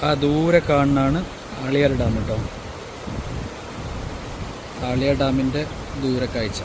ആ ദൂരെ കാണുന്നതാണ് ആളിയാർ ഡാം കേട്ടോ. ആളിയാർ ഡാമിൻ്റെ ദൂരെ കാഴ്ച.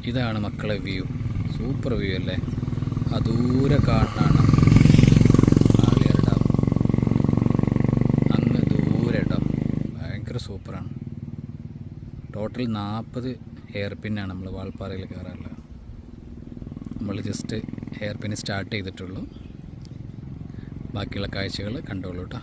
ഇതാണ് മക്കളെ വ്യൂ. സൂപ്പർ വ്യൂ അല്ലേ? ആ ദൂരെ കാണാനാണ് ആളിയാർ ഡാം. അങ്ങ് ദൂരെ ഡാം ഭയങ്കര സൂപ്പറാണ്. ടോട്ടൽ 40 ഹെയർ പിന്നാണ് നമ്മൾ വാൾപ്പാറയിൽ കയറാറുള്ളത്. നമ്മൾ ജസ്റ്റ് ഹെയർ പിന്ന് സ്റ്റാർട്ട് ചെയ്തിട്ടുള്ളൂ. ബാക്കിയുള്ള കാഴ്ചകൾ കണ്ടോളൂ കേട്ടോ.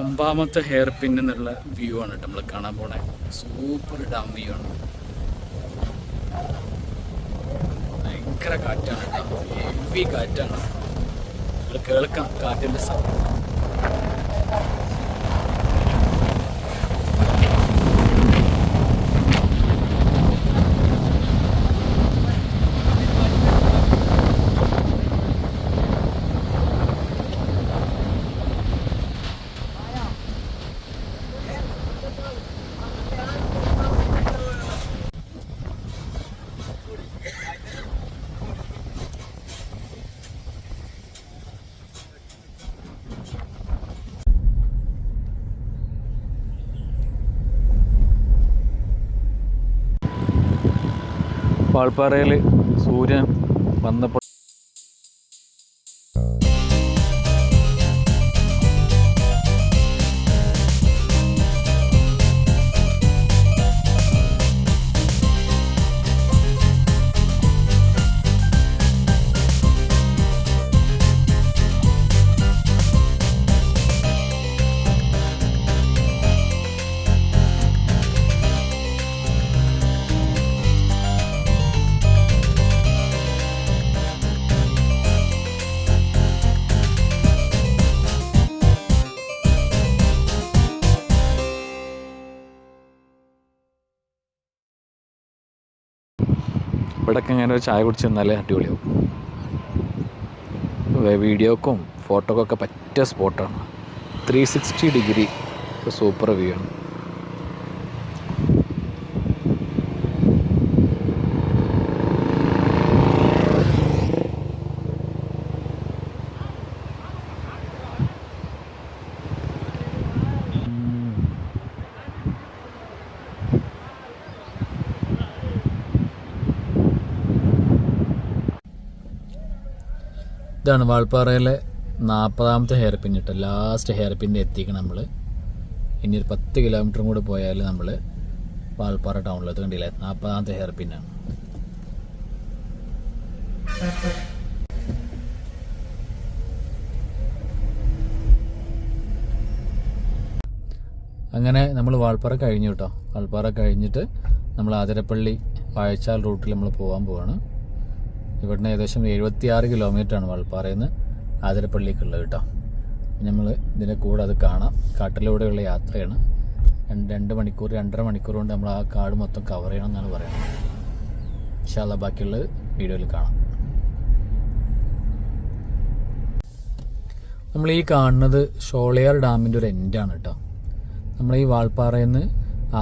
ഒമ്പാമത്തെ ഹെയർ പിൻ എന്നുള്ള വ്യൂ ആണ് കേട്ടോ നമ്മൾ കാണാൻ പോണേ. സൂപ്പർ ഡാം വ്യൂ ആണ്. ഭയങ്കര കാറ്റാണ് കേട്ടോ. ഹെവി കാറ്റാണ്. നമ്മൾ കേൾക്കാം കാറ്റിൻ്റെ സൗണ്ട്. വാൾപ്പാറയിൽ സൂര്യൻ വന്നപ്പോൾ ഇവിടെയൊക്കെ ഇങ്ങനെ ഒരു ചായ കുടിച്ച് നിന്നാലേ അടിപൊളിയാവും. വീഡിയോക്കും ഫോട്ടോക്കൊക്കെ പറ്റിയ സ്പോട്ടാണ്. 360 ഡിഗ്രി സൂപ്പർ വ്യൂ ആണ്. ഇതാണ് വാൾപ്പാറയിലെ 40ാമത്തെ ഹെയർ പിൻ കേട്ടോ. ലാസ്റ്റ് ഹെയർ പിന്നിൽ എത്തിക്കണം നമ്മൾ. ഇനി ഒരു 10 കിലോമീറ്ററും കൂടെ പോയാൽ നമ്മൾ വാൾപ്പാറ ടൗണിലെത്തി. കണ്ടില്ലേ, 40ാമത്തെ ഹെയർ പിന്നാണ്. അങ്ങനെ നമ്മൾ വാൾപ്പാറ കഴിഞ്ഞു കേട്ടോ. വാൾപ്പാറ കഴിഞ്ഞിട്ട് നമ്മൾ ആതിരപ്പള്ളി വാഴച്ചാൽ റൂട്ടിൽ നമ്മൾ പോകാൻ പോവാണ്. ഇവിടുന്ന് ഏകദേശം 76 കിലോമീറ്ററാണ് വാൾപ്പാറയിൽ നിന്ന് ആതിരപ്പള്ളിക്കുള്ളത് കേട്ടോ. നമ്മൾ ഇതിൻ്റെ കൂടെ അത് കാണാം. കാട്ടിലൂടെയുള്ള യാത്രയാണ്. 2 മണിക്കൂർ 2.5 മണിക്കൂർ കൊണ്ട് നമ്മൾ ആ കാട് മൊത്തം കവർ ചെയ്യണം എന്നാണ് പറയുന്നത്. ഇൻഷാ അല്ലാഹ് ബാക്കിയുള്ളത് വീഡിയോയിൽ കാണാം. നമ്മൾ ഈ കാണുന്നത് ഷോളയാർ ഡാമിൻ്റെ ഒരു എൻഡാണ് കേട്ടോ. നമ്മൾ ഈ വാൾപ്പാറയിൽ നിന്ന്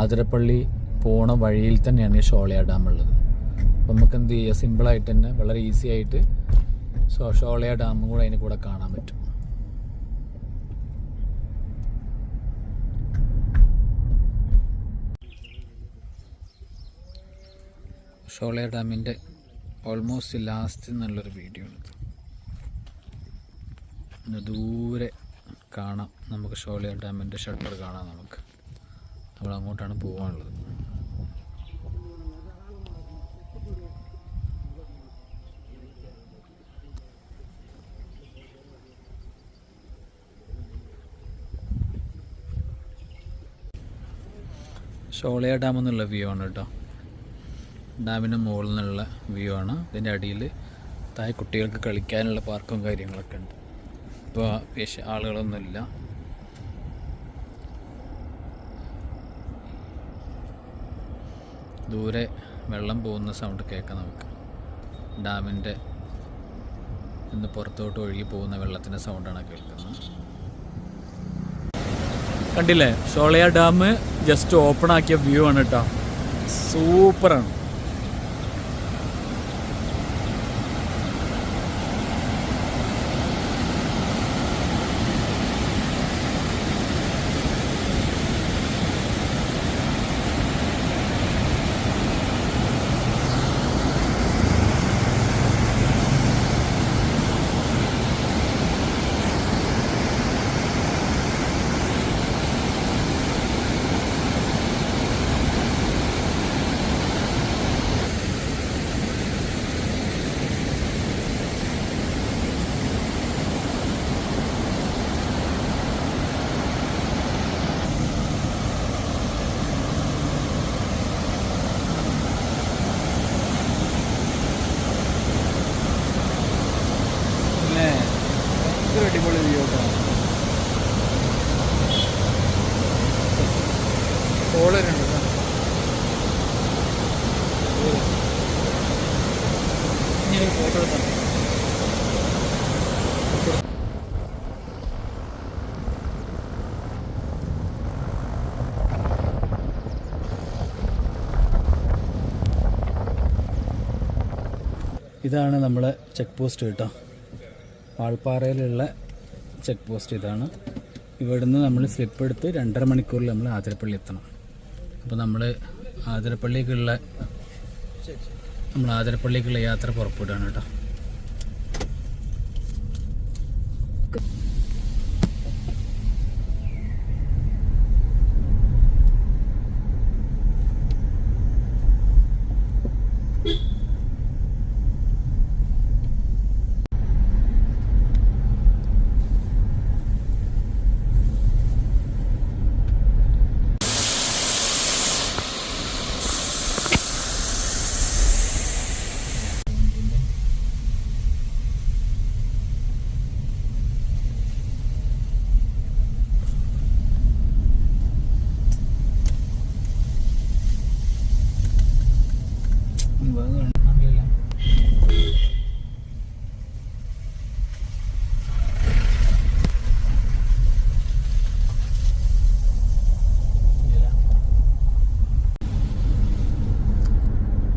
ആതിരപ്പള്ളി പോണ വഴിയിൽ തന്നെയാണ് ഈ ഷോളയാർ ഡാം ഉള്ളത്. അപ്പം നമുക്ക് എന്ത് ചെയ്യുക, സിമ്പിളായിട്ട് തന്നെ വളരെ ഈസി ആയിട്ട് ഷോളയാർ ഡാമും കൂടെ അതിന് കൂടെ കാണാൻ പറ്റും. ഷോളയാർ ഡാമിൻ്റെ ഓൾമോസ്റ്റ് ലാസ്റ്റ് നല്ലൊരു വീഡിയോ ആണ്. ദൂരെ കാണാം, നമുക്ക് ഷോളയാർ ഡാമിൻ്റെ ഷട്ടർ കാണാം. നമ്മൾ അങ്ങോട്ടാണ് പോകാനുള്ളത്. ഷോളയാർ ഡാം എന്നുള്ള വ്യൂ ആണ് കേട്ടോ. ഡാമിൻ്റെ മുകളിൽ നിന്നുള്ള വ്യൂ ആണ്. ഇതിൻ്റെ അടിയിൽ താഴെ കുട്ടികൾക്ക് കളിക്കാനുള്ള പാർക്കും കാര്യങ്ങളൊക്കെ ഉണ്ട്. ഇപ്പോൾ ആളുകളൊന്നുമില്ല. ദൂരെ വെള്ളം പോകുന്ന സൗണ്ട് കേൾക്കാം നമുക്ക്. ഡാമിൻ്റെ ഇന്ന് പുറത്തോട്ട് ഒഴുകി പോകുന്ന വെള്ളത്തിൻ്റെ സൗണ്ടാണ് കേൾക്കുന്നത്. കണ്ടില്ലേ, ഷോളയാർ ഡാം ജസ്റ്റ് ഓപ്പൺ ആക്കിയ വ്യൂ ആണ് കേട്ടോ. സൂപ്പറാണ്. അടിപൊളി വ്യൂ കേട്ടോ. കോളരുണ്ട് കേട്ടോ. ഇനി ഒരു ഫോട്ടോ എടുക്കാം. ഇതാണ് നമ്മളെ ചെക്ക് പോസ്റ്റ് കേട്ടോ. വാൾപ്പാറയിലുള്ള ചെക്ക് പോസ്റ്റ് ഇതാണ്. ഇവിടുന്ന് നമ്മൾ സ്ലിപ്പ് എടുത്ത് 2.5 മണിക്കൂറിൽ നമ്മൾ ആതിരപ്പള്ളി എത്തണം. അപ്പോൾ നമ്മൾ ആതിരപ്പള്ളിക്കുള്ള യാത്ര പുറപ്പെടുകയാണ് കേട്ടോ.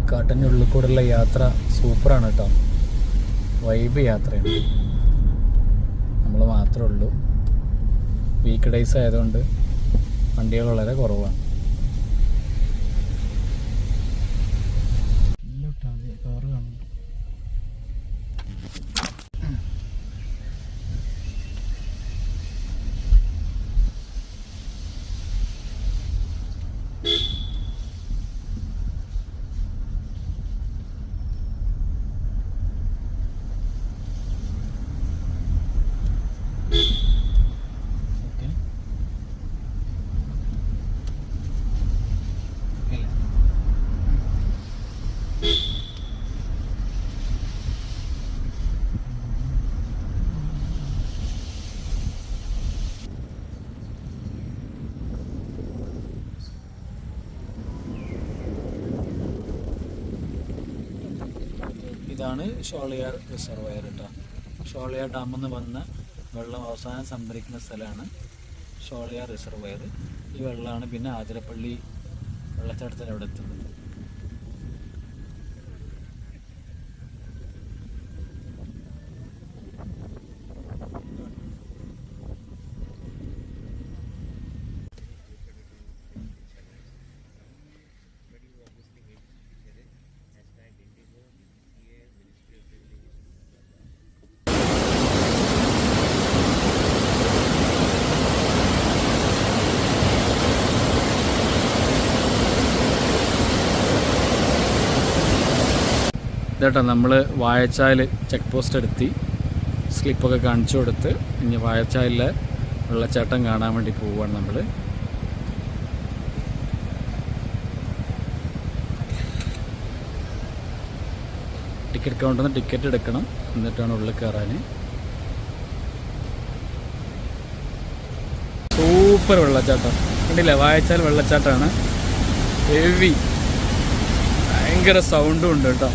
കാട്ടിൻ്റെ ഉള്ളിൽ കൂടെയുള്ള യാത്ര സൂപ്പറാണ് കേട്ടോ. വൈബ് യാത്രയാണ്. നമ്മൾ മാത്രമേ ഉള്ളൂ. വീക്ക് ഡേയ്സ് ആയതുകൊണ്ട് വണ്ടികൾ വളരെ കുറവാണ്. കാറ് കാണുന്നു. ഇതാണ് ഷോളയാർ റിസർവയർ കേട്ടോ. ഷോളയാർ ഡാമിൽ നിന്ന് വന്ന വെള്ളം അവസാനം സംഭരിക്കുന്ന സ്ഥലമാണ് ഷോളയാർ റിസർവയർ. ഈ വെള്ളമാണ് പിന്നെ ആതിരപ്പള്ളി വെള്ളച്ചാട്ടത്തിൽ അവിടെ എത്തുന്നത്. കേട്ടോ, നമ്മൾ വാഴച്ചാൽ ചെക്ക് പോസ്റ്റ് എടുത്തി സ്ലിപ്പൊക്കെ കാണിച്ചു കൊടുത്ത് ഇനി വാഴച്ചാലിലെ വെള്ളച്ചാട്ടം കാണാൻ വേണ്ടി പോവുകയാണ് നമ്മൾ. ടിക്കറ്റ് കൗണ്ടറിൽ നിന്ന് ടിക്കറ്റ് എടുക്കണം, എന്നിട്ടാണ് ഉള്ളിൽ കയറാൻ. സൂപ്പർ വെള്ളച്ചാട്ടം കണ്ടില്ലേ, വാഴച്ചാൽ വെള്ളച്ചാട്ടമാണ്. ഹെവി, ഭയങ്കര സൗണ്ടും ഉണ്ട് കേട്ടോ.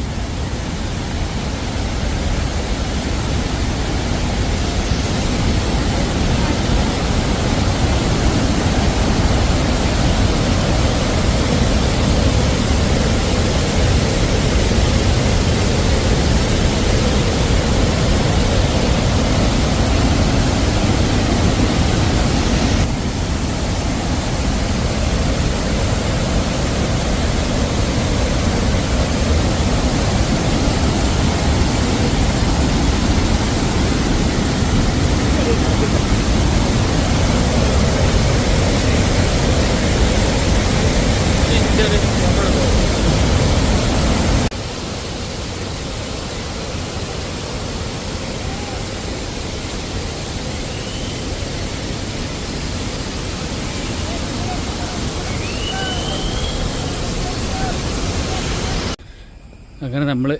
അങ്ങനെ നമ്മൾ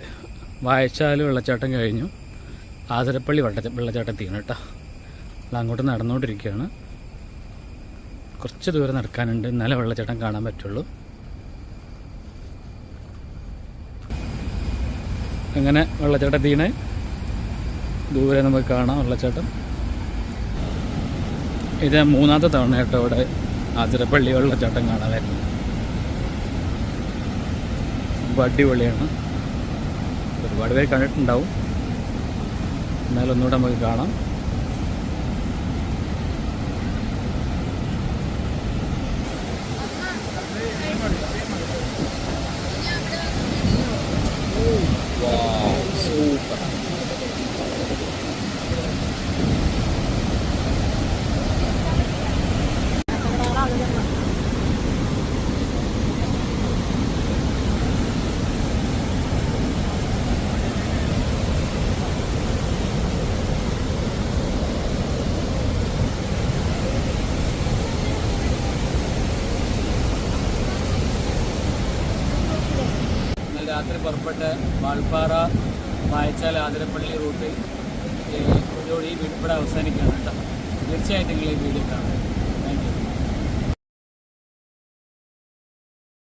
വാഴച്ചാൽ വെള്ളച്ചാട്ടം കഴിഞ്ഞു, ആതിരപ്പള്ളി വെള്ളച്ചാട്ടം തീർന്നു കേട്ടോ. നമ്മൾ അങ്ങോട്ട് നടന്നുകൊണ്ടിരിക്കുകയാണ്. കുറച്ച് ദൂരം നടക്കാനുണ്ട്, എന്നാലേ വെള്ളച്ചാട്ടം കാണാൻ പറ്റുള്ളൂ. അങ്ങനെ വെള്ളച്ചാട്ടം തീണേ ദൂരെ നമുക്ക് കാണാം വെള്ളച്ചാട്ടം. ഇത് മൂന്നാമത്തെ തവണ കേട്ടോ ഇവിടെ ആതിരപ്പള്ളി വെള്ളച്ചാട്ടം കാണാൻ വരുന്നത്. അടിപൊളിയാണ്, ഒരുപാട് പേര് കണ്ടിട്ടുണ്ടാവും, എന്നാലും ഒന്നുകൂടെ നമുക്ക് കാണാം. സൂപ്പർ. രാത്രി പുറപ്പെട്ട് വാൾപ്പാറ വാഴച്ചാൽ ആതിരപ്പള്ളി റൂട്ട് ഈ വീഡിയോ ഇവിടെ അവസാനിക്കുകയാണ് കേട്ടോ. തീർച്ചയായിട്ടും നിങ്ങൾ ഈ വീഡിയോ കാണും.